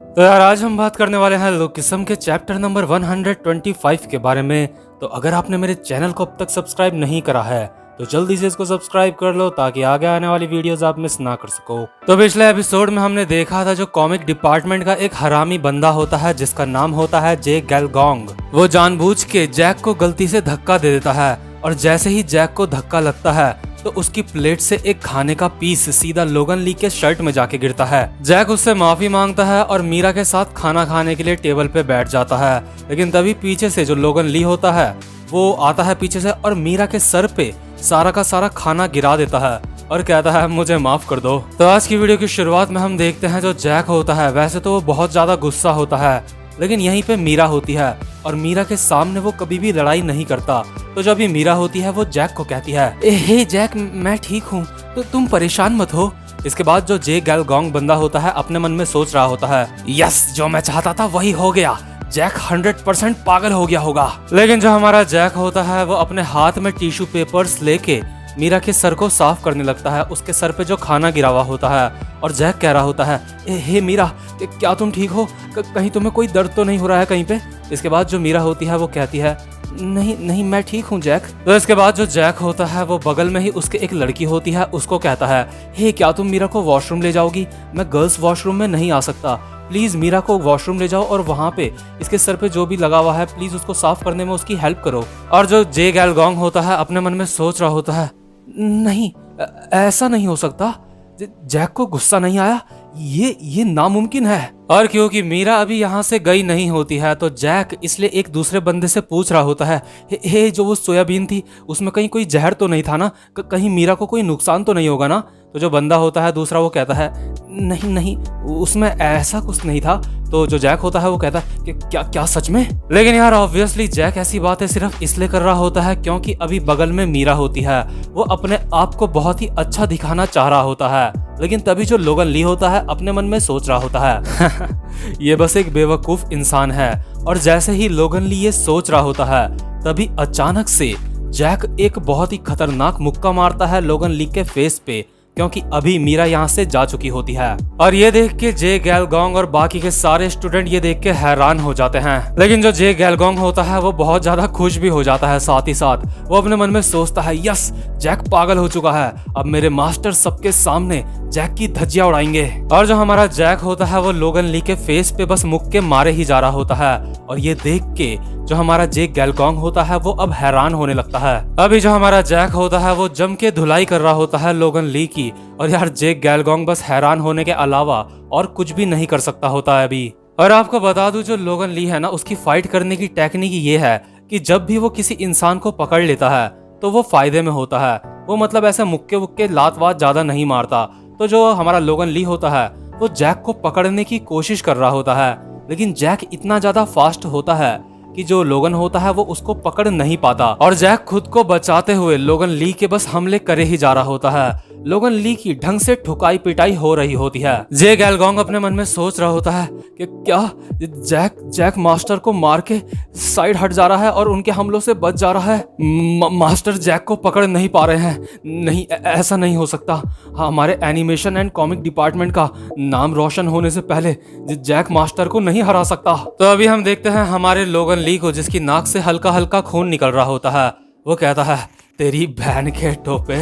तो यार आज हम बात करने वाले हैं लोकिसम के चैप्टर नंबर 125 के बारे में। तो अगर आपने मेरे चैनल को अब तक सब्सक्राइब नहीं करा है तो जल्दी से इसको सब्सक्राइब कर लो ताकि आगे आने वाली वीडियोस आप मिस ना कर सको। तो पिछले एपिसोड में हमने देखा था जो कॉमिक डिपार्टमेंट का एक हरामी बंदा होता है जिसका नाम होता है जे गैलगोंग। वो जानबूझ के जैक को गलती से धक्का दे देता है और जैसे ही जैक को धक्का लगता है तो उसकी प्लेट से एक खाने का पीस सीधा लोगन ली के शर्ट में जाके गिरता है। जैक उससे माफी मांगता है और मीरा के साथ खाना खाने के लिए टेबल पे बैठ जाता है, लेकिन तभी पीछे से जो लोगन ली होता है वो आता है पीछे से और मीरा के सर पे सारा का सारा खाना गिरा देता है और कहता है मुझे माफ कर दो। तो आज की वीडियो की शुरुआत में हम देखते हैं जो जैक होता है वैसे तो वो बहुत ज्यादा गुस्सा होता है, लेकिन यहीं पे मीरा होती है और मीरा के सामने वो कभी भी लड़ाई नहीं करता। तो जब ये मीरा होती है वो जैक को कहती है हे जैक, मैं ठीक हूँ तो तुम परेशान मत हो। इसके बाद जो जे गैलगोंग बंदा होता है अपने मन में सोच रहा होता है यस, जो मैं चाहता था वही हो गया, जैक 100% पागल हो गया होगा। लेकिन जो हमारा जैक होता है वो अपने हाथ में टिश्यू पेपर्स लेके मीरा के सर को साफ करने लगता है, उसके सर पे जो खाना गिरा हुआ होता है। और जैक कह रहा होता है हे मीरा, क्या तुम ठीक हो? कहीं तुम्हें कोई दर्द तो नहीं हो रहा है कहीं पे? इसके बाद जो मीरा होती है वो कहती है नहीं नहीं मैं ठीक हूँ जैक। तो इसके बाद जो जैक होता है वो बगल में ही उसके एक लड़की होती है उसको कहता है हे क्या तुम मीरा को वॉशरूम ले जाओगी? मैं गर्ल्स वॉशरूम में नहीं आ सकता, प्लीज मीरा को वॉशरूम ले जाओ और वहाँ पे इसके सर पे जो भी लगा हुआ है प्लीज उसको साफ करने में उसकी हेल्प करो। और जो जे गैलगोंग होता है अपने मन में सोच रहा होता है नहीं ऐसा नहीं हो सकता, जैक को गुस्सा नहीं आया, ये नामुमकिन है। और क्योंकि मीरा अभी यहाँ से गई नहीं होती है तो जैक इसलिए एक दूसरे बंदे से पूछ रहा होता है हे जो वो सोयाबीन थी उसमें कहीं कोई जहर तो नहीं था ना? कहीं मीरा को कोई नुकसान तो नहीं होगा ना? तो जो बंदा होता है दूसरा वो कहता है नहीं नहीं उसमें ऐसा कुछ नहीं था। तो जो जैक होता है वो कहता है कि क्या सच में? लेकिन यार ऑब्वियसली जैक ऐसी बातें सिर्फ इसलिए कर रहा होता है क्योंकि अभी बगल में मीरा होती है, वो अपने आप को बहुत ही अच्छा दिखाना चाह रहा होता है। लेकिन तभी जो लोगन ली होता है अपने मन में सोच रहा होता है ये बस एक बेवकूफ इंसान है। और जैसे ही लोगन ली ये सोच रहा होता है तभी अचानक से जैक एक बहुत ही खतरनाक मुक्का मारता है लोगन ली के फेस पे, क्योंकि अभी मीरा यहाँ से जा चुकी होती है। और ये देख के जे गैलगोंग और बाकी के सारे स्टूडेंट ये देख के हैरान हो जाते हैं। लेकिन जो जे गैलगोंग होता है वो बहुत ज्यादा खुश भी हो जाता है, साथ ही साथ वो अपने मन में सोचता है यस, जैक पागल हो चुका है, अब मेरे मास्टर सबके सामने जैक की धज्जियां उड़ाएंगे। और जो हमारा जैक होता है वो लोगन ली के फेस पे बस मुक्के मारे ही जा रहा होता है। और ये देख के जो हमारा जे गैलगोंग होता है वो अब हैरान होने लगता है। अभी जो हमारा जैक होता है वो जम के धुलाई कर रहा होता है लोगन ली की। और यार जे गैलगोंग बस हैरान होने के अलावा और कुछ भी नहीं कर सकता होता है अभी। और आपको बता दूं जो लोगन ली है ना उसकी फाइट करने की टेक्निक ये है कि जब भी वो किसी इंसान को पकड़ लेता है तो वो फायदे में होता है। वो मतलब ऐसे मुक्के वुक्के लात वात ज्यादा नहीं मारता। तो जो हमारा लोगन ली होता है वो जैक को पकड़ने की कोशिश कर रहा होता है, लेकिन जैक इतना ज्यादा फास्ट होता है कि जो लोगन होता है वो उसको पकड़ नहीं पाता। और जैक खुद को बचाते हुए लोगन ली के बस हमले करे ही जा रहा होता है। लोगन ली की ढंग से ठुकाई पिटाई हो रही होती है। जे गैलगोंग अपने मन में सोच रहा होता है कि क्या जैक मास्टर को मार के साइड हट जा रहा है और उनके हमलों से बच जा रहा है। मास्टर जैक को पकड़ नहीं पा रहे हैं, नहीं ऐसा नहीं हो सकता। हमारे एनिमेशन एंड कॉमिक डिपार्टमेंट का नाम रोशन होने से पहले जैक मास्टर को नहीं हरा सकता। तो अभी हम देखते हैं हमारे लोगन ली को जिसकी नाक से हल्का हल्का खून निकल रहा होता है। वो कहता है तेरी बहन के टोपे,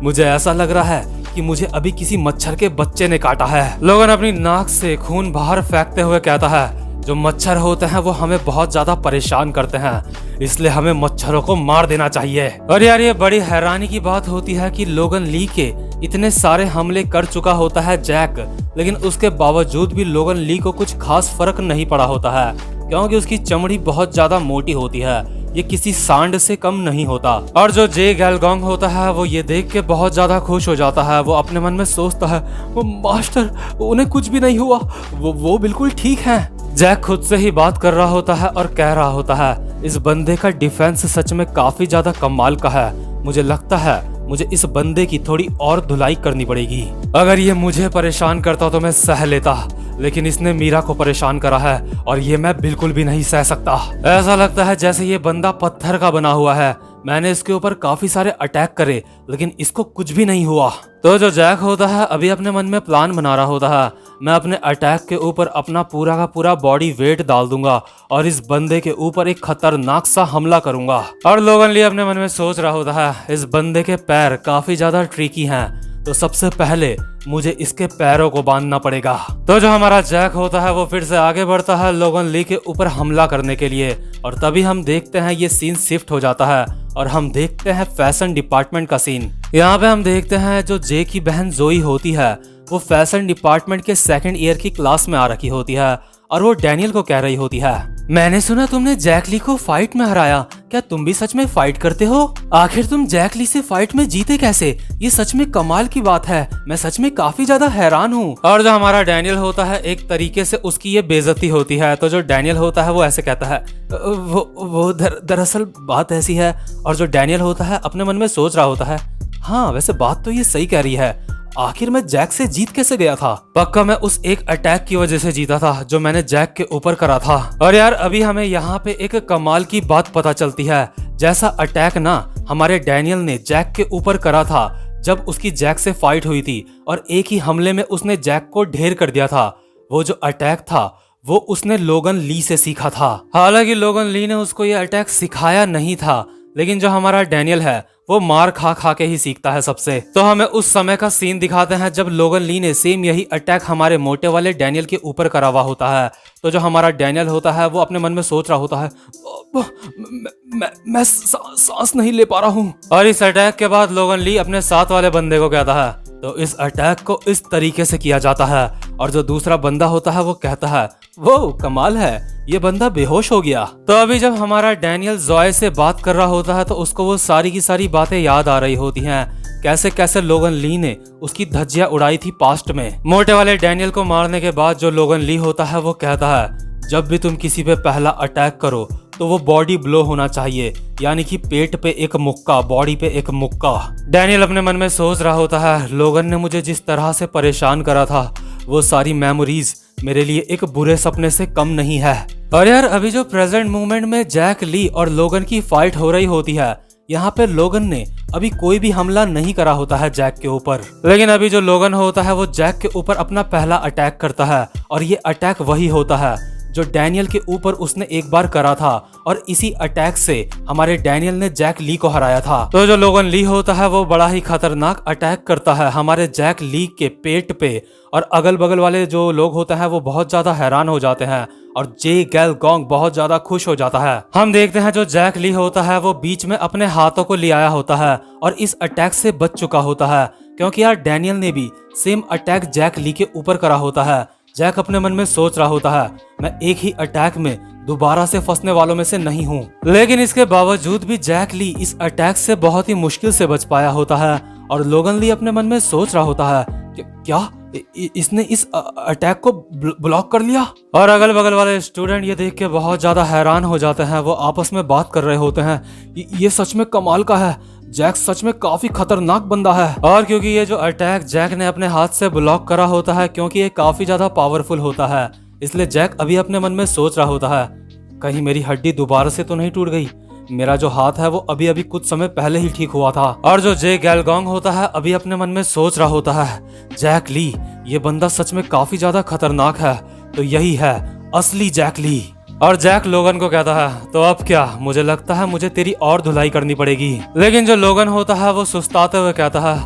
मुझे ऐसा लग रहा है कि मुझे अभी किसी मच्छर के बच्चे ने काटा है। लोगन अपनी नाक से खून बाहर फेंकते हुए कहता है जो मच्छर होते हैं वो हमें बहुत ज्यादा परेशान करते हैं, इसलिए हमें मच्छरों को मार देना चाहिए। और यार ये बड़ी हैरानी की बात होती है कि लोगन ली के इतने सारे हमले कर चुका होता है जैक, लेकिन उसके बावजूद भी लोगन ली को कुछ खास फर्क नहीं पड़ा होता है, क्योंकि उसकी चमड़ी बहुत ज्यादा मोटी होती है, ये किसी सांड से कम नहीं होता। और जो जे गैलगोंग होता है वो ये देख के बहुत ज्यादा खुश हो जाता है। वो अपने मन में सोचता है वो मास्टर, उन्हें कुछ भी नहीं हुआ, वो बिल्कुल ठीक हैं। जैक खुद से ही बात कर रहा होता है और कह रहा होता है इस बंदे का डिफेंस सच में काफी ज्यादा कमाल का है, मुझे लगता है मुझे इस बंदे की थोड़ी और धुलाई करनी पड़ेगी। अगर ये मुझे परेशान करता तो मैं सह लेता, लेकिन इसने मीरा को परेशान करा है और ये मैं बिल्कुल भी नहीं सह सकता। ऐसा लगता है जैसे ये बंदा पत्थर का बना हुआ है। मैंने इसके ऊपर काफी सारे अटैक करे लेकिन इसको कुछ भी नहीं हुआ। तो जो जैक होता है अभी अपने मन में प्लान बना रहा होता है, मैं अपने अटैक के ऊपर अपना पूरा का पूरा बॉडी वेट डाल दूंगा और इस बंदे के ऊपर एक खतरनाक सा हमला करूंगा। और लोगन ली अपने मन में सोच रहा होता है, इस बंदे के पैर काफी ज्यादा ट्रिकी हैं, तो सबसे पहले मुझे इसके पैरों को बांधना पड़ेगा। तो जो हमारा जैक होता है वो फिर से आगे बढ़ता है लोगन ली के ऊपर हमला करने के लिए। और तभी हम देखते हैं ये सीन शिफ्ट हो जाता है और हम देखते हैं फैशन डिपार्टमेंट का सीन। यहाँ पे हम देखते हैं जो जे की बहन जोई होती है वो फैशन डिपार्टमेंट के सेकंड ईयर की क्लास में आ रखी होती है और वो डैनियल को कह रही होती है, मैंने सुना तुमने जैक ली को फाइट में हराया, क्या तुम भी सच में फाइट करते हो? आखिर तुम जैक ली से फाइट में जीते कैसे? ये सच में कमाल की बात है, मैं सच में काफी ज्यादा हैरान हूँ। और जो हमारा डैनियल होता है एक तरीके से उसकी ये बेइज्जती होती है। तो जो डैनियल होता है वो ऐसे कहता है, वो दरअसल बात ऐसी है। और जो डैनियल होता है अपने मन में सोच रहा होता है, हाँ वैसे बात तो ये सही कह रही है, आखिर मैं जैक से जीत कैसे गया था? पक्का मैं उस एक अटैक की वजह से जीता था जो मैंने जैक के ऊपर करा था। और यार अभी हमें यहाँ पे एक कमाल की बात पता चलती है, जैसा अटैक ना हमारे डैनियल ने जैक के ऊपर करा था जब उसकी जैक से फाइट हुई थी और एक ही हमले में उसने जैक को ढेर कर दिया था, वो जो अटैक था वो उसने लोगन ली से सीखा था। हालांकि लोगन ली ने उसको ये अटैक सिखाया नहीं था, लेकिन जो हमारा डैनियल है वो मार खा खा के ही सीखता है सबसे। तो हमें उस समय का सीन दिखाते हैं जब लोगन ली ने सेम यही अटैक हमारे मोटे वाले डैनियल के ऊपर करा हुआ होता है। तो जो हमारा डैनियल होता है वो अपने मन में सोच रहा होता है, मैं सांस नहीं ले पा रहा हूँ। और इस अटैक के बाद लोगन ली अपने साथ वाले बंदे को कहता है, तो इस अटैक को इस तरीके से किया जाता है। और जो दूसरा बंदा होता है वो कहता है, वो कमाल है, ये बंदा बेहोश हो गया। तो अभी जब हमारा डैनियल जॉय से बात कर रहा होता है तो उसको वो सारी की सारी बातें याद आ रही होती हैं, कैसे कैसे लोगन ली ने उसकी धज्जियां उड़ाई थी पास्ट में। मोटे वाले डैनियल को मारने के बाद जो लोगन ली होता है वो कहता है, जब भी तुम किसी पे पहला अटैक करो तो वो बॉडी ब्लो होना चाहिए, यानी कि पेट पे एक मुक्का, बॉडी पे एक मुक्का। डैनियल अपने मन में सोच रहा होता है, लोगन ने मुझे जिस तरह से परेशान करा था वो सारी मेमोरीज मेरे लिए एक बुरे सपने से कम नहीं है। और यार अभी जो प्रेजेंट मोमेंट में जैक ली और लोगन की फाइट हो रही होती है, यहाँ पे लोगन ने अभी कोई भी हमला नहीं करा होता है जैक के ऊपर, लेकिन अभी जो लोगन होता है वो जैक के ऊपर अपना पहला अटैक करता है। और ये अटैक वही होता है जो डैनियल के ऊपर उसने एक बार करा था और इसी अटैक से हमारे डैनियल ने जैक ली को हराया था। तो जो लोगन ली होता है वो बड़ा ही खतरनाक अटैक करता है हमारे जैक ली के पेट पे। और अगल बगल वाले जो लोग होते हैं वो बहुत ज्यादा हैरान हो जाते हैं और जे गैल गोंग बहुत ज्यादा खुश हो जाता है। हम देखते हैं जो जैक ली होता है वो बीच में अपने हाथों को ले आया होता है और इस अटैक से बच चुका होता है, क्योंकि यार डैनियल ने भी सेम अटैक जैक ली के ऊपर करा होता है। जैक अपने मन में सोच रहा होता है, मैं एक ही अटैक में दोबारा से फंसने वालों में से नहीं हूँ। लेकिन इसके बावजूद भी जैक ली इस अटैक से बहुत ही मुश्किल से बच पाया होता है। और लोगन ली अपने मन में सोच रहा होता है कि क्या इसने इस अटैक को ब्लॉक कर लिया। और अगल बगल वाले स्टूडेंट ये देख के बहुत ज्यादा हैरान हो जाते हैं, वो आपस में बात कर रहे होते हैं, ये सच में कमाल का है, जैक सच में काफी खतरनाक बंदा है। और क्योंकि ये जो अटैक जैक ने अपने हाथ से ब्लॉक करा होता है, क्योंकि ये काफी ज्यादा पावरफुल होता है, इसलिए जैक अभी अपने मन में सोच रहा होता है, कहीं मेरी हड्डी दोबारा से तो नहीं टूट गई, मेरा जो हाथ है वो अभी अभी कुछ समय पहले ही ठीक हुआ था। और जो जे गैलगोंग होता है अभी अपने मन में सोच रहा होता है, जैक ली ये बंदा सच में काफी ज्यादा खतरनाक है, तो यही है असली जैक ली। और जैक लोगन को कहता है, तो अब क्या, मुझे लगता है मुझे तेरी और धुलाई करनी पड़ेगी। लेकिन जो लोगन होता है वो सुस्ताते हुए कहता है,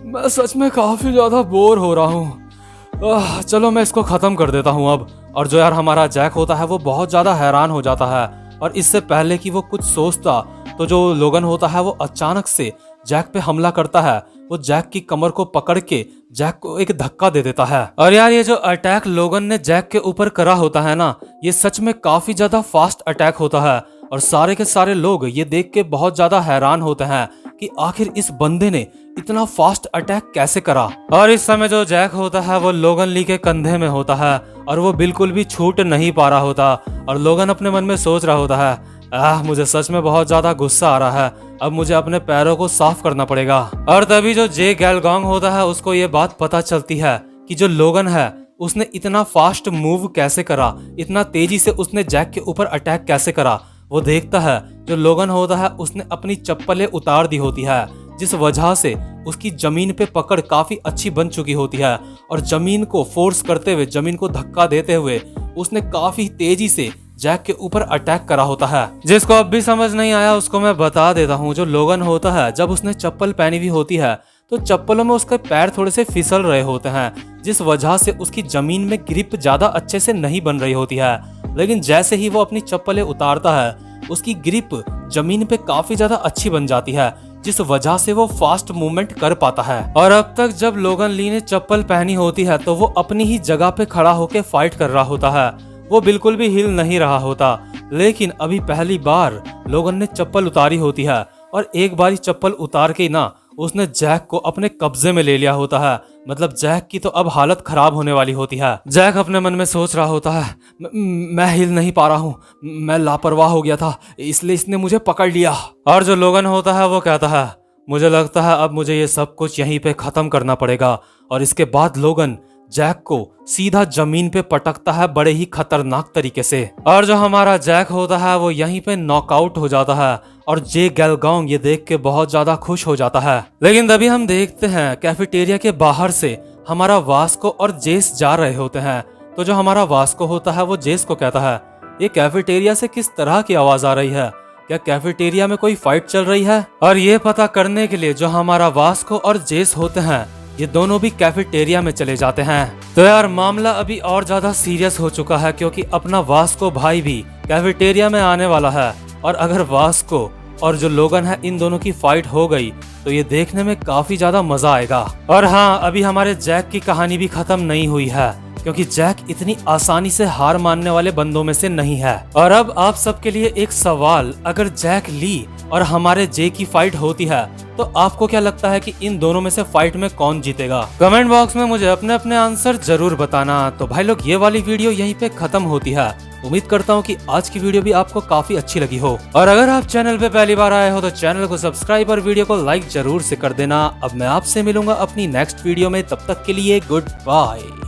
मैं सच में काफी ज्यादा बोर हो रहा हूँ, चलो मैं इसको खत्म कर देता हूँ अब। और जो यार हमारा जैक होता है वो बहुत ज्यादा हैरान हो जाता है, और इससे पहले कि वो कुछ सोचता तो जो लोगन होता है वो अचानक से जैक पे हमला करता है। वो जैक की कमर को पकड़ के जैक को एक धक्का दे देता है। और यार ये जो अटैक लोगन ने जैक के ऊपर करा होता है ना, ये सच में काफी ज्यादा फास्ट अटैक होता है। और सारे के सारे लोग ये देख के बहुत ज्यादा हैरान होते हैं कि आखिर इस बंदे ने इतना फास्ट अटैक कैसे करा। और इस समय जो जैक होता है वो लोगन ली के कंधे में होता है और वो बिल्कुल भी छूट नहीं पा रहा होता। और लोगन अपने मन में सोच रहा होता है, मुझे सच में बहुत ज्यादा गुस्सा आ रहा है, अब मुझे अपने पैरों को साफ करना पड़ेगा। और तभी जो जे गैलगोंग होता है उसको ये बात पता चलती है कि जो लोगन है उसने इतना फास्ट मूव कैसे करा, इतना तेजी से उसने जैक के ऊपर अटैक कैसे करा। वो देखता है जो लोगन होता है उसने अपनी चप्पलें उतार दी होती है, जिस वजह से उसकी जमीन पे पकड़ काफी अच्छी बन चुकी होती है और जमीन को फोर्स करते हुए, जमीन को धक्का देते हुए उसने काफी तेजी से जैक के ऊपर अटैक करा होता है। जिसको अब भी समझ नहीं आया उसको मैं बता देता हूँ। जो लोगन होता है, जब उसने चप्पल पहनी हुई होती है तो चप्पलों में उसके पैर थोड़े से फिसल रहे होते हैं, जिस वजह से उसकी जमीन में ग्रिप ज्यादा अच्छे से नहीं बन रही होती है। लेकिन जैसे ही वो अपनी चप्पलें उतारता है उसकी ग्रिप जमीन पे काफी ज्यादा अच्छी बन जाती है, जिस वजह से वो फास्ट मूवमेंट कर पाता है। और अब तक जब लोगन ली ने चप्पल पहनी होती है तो वो अपनी ही जगह पे खड़ा होकर फाइट कर रहा होता है, वो बिल्कुल भी हिल नहीं रहा होता। लेकिन अभी पहली बार लोगन ने चप्पल उतारी होती है और एक बारी चप्पल उतार के ना उसने जैक को अपने कब्जे में ले लिया होता है। मतलब जैक की तो अब हालत खराब होने वाली होती है। जैक अपने मन में सोच रहा होता है, मैं हिल नहीं पा रहा हूँ, मैं लापरवाह हो गया था, इसलिए इसने मुझे पकड़ लिया। और जो लोगन होता है वो कहता है, मुझे लगता है अब मुझे ये सब कुछ यहीं पे खत्म करना पड़ेगा। और इसके बाद लोगन जैक को सीधा जमीन पे पटकता है बड़े ही खतरनाक तरीके से। और जो हमारा जैक होता है वो यहीं पे नॉकआउट हो जाता है और जे गैलगोंग ये देख के बहुत ज्यादा खुश हो जाता है। लेकिन तभी हम देखते हैं कैफेटेरिया के बाहर से हमारा वास्को और जेस जा रहे होते हैं। तो जो हमारा वास्को होता है वो जेस को कहता है, ये कैफेटेरिया से किस तरह की आवाज आ रही है, क्या कैफेटेरिया में कोई फाइट चल रही है? और ये पता करने के लिए जो हमारा वास्को और जेस होते हैं ये दोनों भी कैफेटेरिया में चले जाते हैं। तो यार मामला अभी और ज्यादा सीरियस हो चुका है, क्योंकि अपना वास्को भाई भी कैफेटेरिया में आने वाला है। और अगर वास्को और जो लोगन है इन दोनों की फाइट हो गई तो ये देखने में काफी ज्यादा मजा आएगा। और हाँ, अभी हमारे जैक की कहानी भी खत्म नहीं हुई है, क्योंकि जैक इतनी आसानी से हार मानने वाले बंदों में से नहीं है। और अब आप सबके लिए एक सवाल, अगर जैक ली और हमारे जे की फाइट होती है तो आपको क्या लगता है कि इन दोनों में से फाइट में कौन जीतेगा? कमेंट बॉक्स में मुझे अपने अपने आंसर जरूर बताना। तो भाई लोग, ये वाली वीडियो यहीं पे खत्म होती है। उम्मीद करता हूँ कि आज की वीडियो भी आपको काफी अच्छी लगी हो। और अगर आप चैनल पे पहली बार आए हो तो चैनल को सब्सक्राइब और वीडियो को लाइक जरूर से कर देना। अब मैं आपसे मिलूंगा अपनी नेक्स्ट वीडियो में, तब तक के लिए गुड बाय।